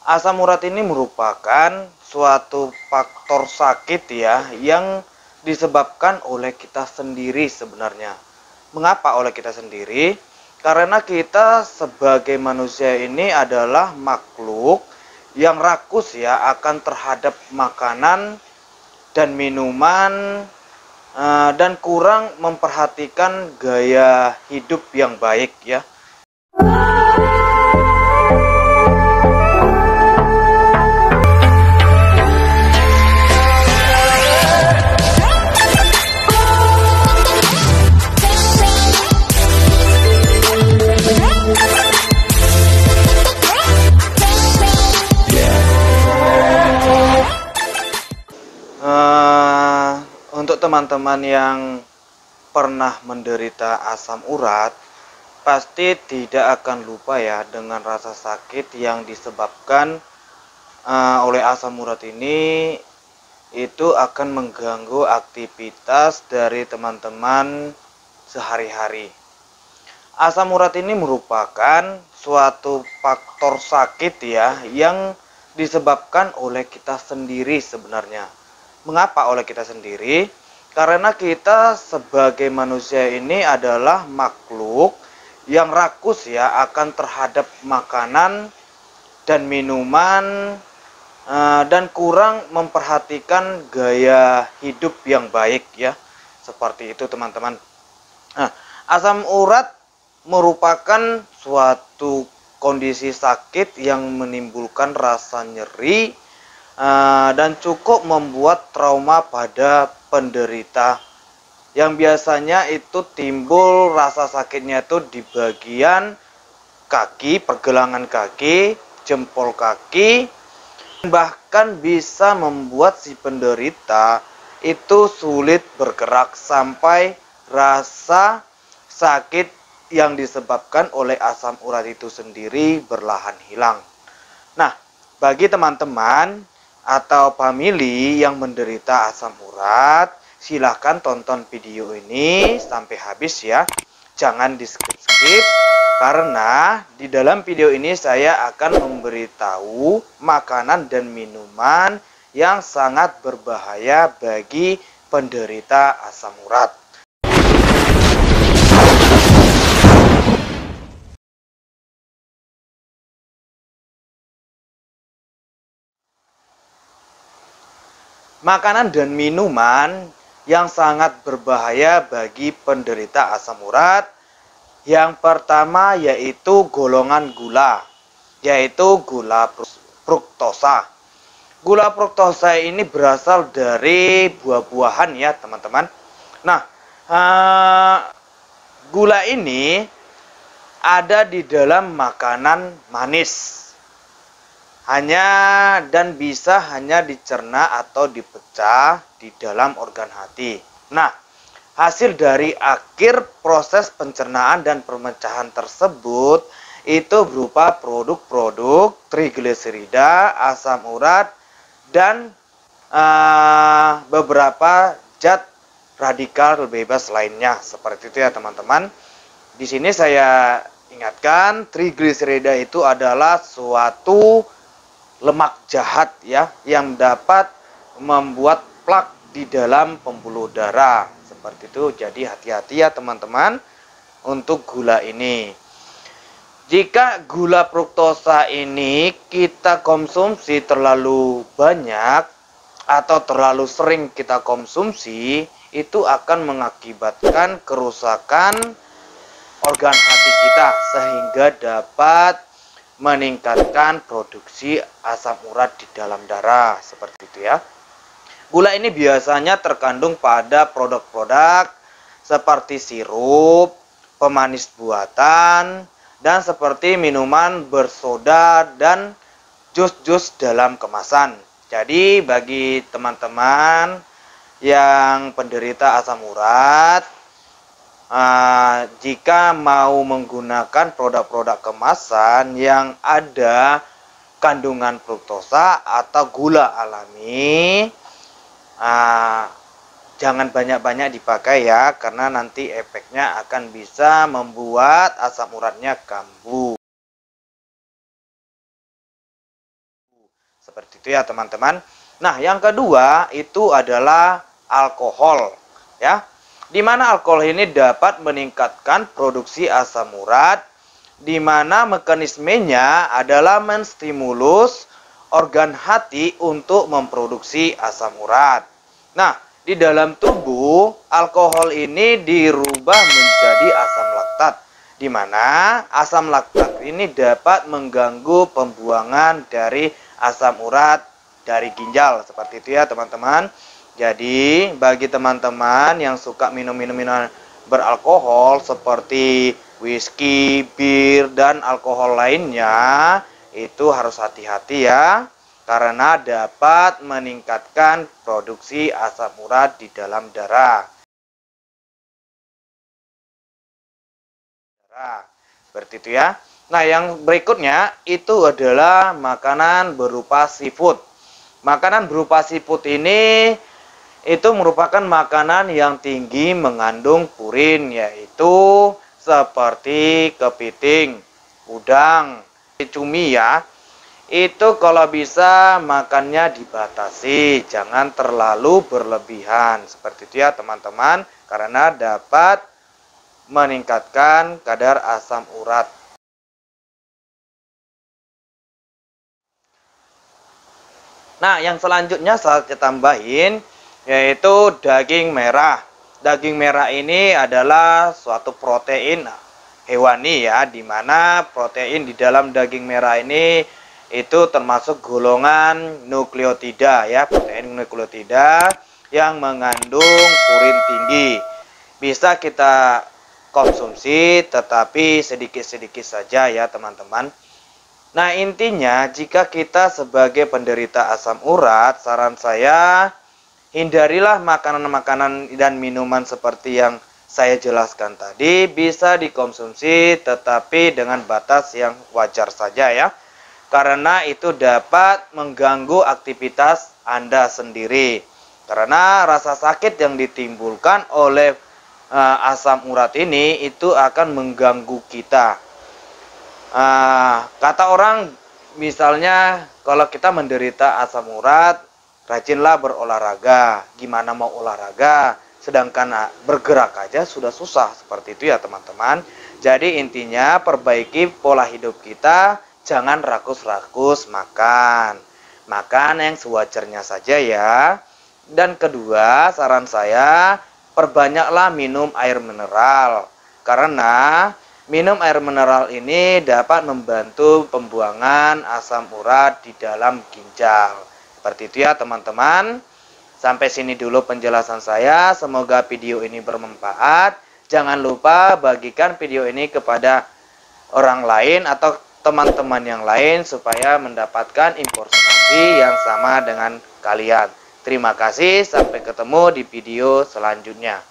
Asam urat ini merupakan suatu faktor sakit ya yang disebabkan oleh kita sendiri sebenarnya. Mengapa oleh kita sendiri? Karena kita sebagai manusia ini adalah makhluk yang rakus ya akan terhadap makanan dan minuman, dan kurang memperhatikan gaya hidup yang baik ya. Untuk teman-teman yang pernah menderita asam urat, pasti tidak akan lupa ya dengan rasa sakit yang disebabkan oleh asam urat ini. Itu akan mengganggu aktivitas dari teman-teman sehari-hari. Asam urat ini merupakan suatu faktor sakit ya yang disebabkan oleh kita sendiri sebenarnya. Mengapa oleh kita sendiri? Karena kita sebagai manusia ini adalah makhluk yang rakus ya akan terhadap makanan dan minuman, dan kurang memperhatikan gaya hidup yang baik ya. Seperti itu teman-teman. Nah, asam urat merupakan suatu kondisi sakit yang menimbulkan rasa nyeri, dan cukup membuat trauma pada penderita, yang biasanya itu timbul rasa sakitnya itu di bagian kaki, pergelangan kaki, jempol kaki, bahkan bisa membuat si penderita itu sulit bergerak sampai rasa sakit yang disebabkan oleh asam urat itu sendiri berlahan hilang. Nah, bagi teman-teman atau famili yang menderita asam urat, silahkan tonton video ini sampai habis ya. Jangan di skip-skip, karena di dalam video ini saya akan memberitahu makanan dan minuman yang sangat berbahaya bagi penderita asam urat. Makanan dan minuman yang sangat berbahaya bagi penderita asam urat, yang pertama yaitu golongan gula, yaitu gula fruktosa. Gula fruktosa ini berasal dari buah-buahan ya teman-teman. Nah, gula ini ada di dalam makanan manis. Dan bisa hanya dicerna atau dipecah di dalam organ hati. Nah, hasil dari akhir proses pencernaan dan pemecahan tersebut itu berupa produk-produk trigliserida, asam urat, dan beberapa zat radikal bebas lainnya. Seperti itu ya teman-teman. Di sini saya ingatkan, trigliserida itu adalah suatu lemak jahat ya yang dapat membuat plak di dalam pembuluh darah. Seperti itu. Jadi hati-hati ya teman-teman untuk gula ini. Jika gula fruktosa ini kita konsumsi terlalu banyak atau terlalu sering kita konsumsi, itu akan mengakibatkan kerusakan organ hati kita sehingga dapat meningkatkan produksi asam urat di dalam darah. Seperti itu ya. Gula ini biasanya terkandung pada produk-produk seperti sirup, pemanis buatan, dan seperti minuman bersoda dan jus-jus dalam kemasan. Jadi bagi teman-teman yang penderita asam urat, jika mau menggunakan produk-produk kemasan yang ada kandungan fruktosa atau gula alami, jangan banyak-banyak dipakai ya, karena nanti efeknya akan bisa membuat asam uratnya kambuh. Seperti itu ya teman-teman. Nah, yang kedua itu adalah alkohol ya. Di mana alkohol ini dapat meningkatkan produksi asam urat, di mana mekanismenya adalah menstimulus organ hati untuk memproduksi asam urat. Nah, di dalam tubuh alkohol ini dirubah menjadi asam laktat, di mana asam laktat ini dapat mengganggu pembuangan dari asam urat dari ginjal. Seperti itu ya teman-teman. Jadi bagi teman-teman yang suka minum-minum minuman beralkohol seperti whisky, bir, dan alkohol lainnya, itu harus hati-hati ya, karena dapat meningkatkan produksi asam urat di dalam darah. Seperti itu ya. Nah, yang berikutnya itu adalah makanan berupa seafood. Makanan berupa seafood ini itu merupakan makanan yang tinggi mengandung purin, yaitu seperti kepiting, udang, cumi ya. Itu kalau bisa makannya dibatasi, jangan terlalu berlebihan. Seperti itu ya teman-teman, karena dapat meningkatkan kadar asam urat. Nah, yang selanjutnya saya tambahin yaitu daging merah. Daging merah ini adalah suatu protein hewani ya, di mana protein di dalam daging merah ini itu termasuk golongan nukleotida ya, protein nukleotida yang mengandung purin tinggi. Bisa kita konsumsi tetapi sedikit-sedikit saja ya teman-teman. Nah, intinya jika kita sebagai penderita asam urat, saran saya hindarilah makanan-makanan dan minuman seperti yang saya jelaskan tadi. Bisa dikonsumsi tetapi dengan batas yang wajar saja ya. Karena itu dapat mengganggu aktivitas Anda sendiri. Karena rasa sakit yang ditimbulkan oleh asam urat ini itu akan mengganggu kita. Kata orang misalnya kalau kita menderita asam urat, rajinlah berolahraga. Gimana mau olahraga? Sedangkan bergerak aja sudah susah. Seperti itu ya teman-teman. Jadi intinya perbaiki pola hidup kita. Jangan rakus-rakus makan. Makan yang sewajarnya saja ya. Dan kedua, saran saya, perbanyaklah minum air mineral. Karena minum air mineral ini dapat membantu pembuangan asam urat di dalam ginjal. Seperti itu ya teman-teman. Sampai sini dulu penjelasan saya. Semoga video ini bermanfaat. Jangan lupa bagikan video ini kepada orang lain atau teman-teman yang lain supaya mendapatkan informasi yang sama dengan kalian. Terima kasih. Sampai ketemu di video selanjutnya.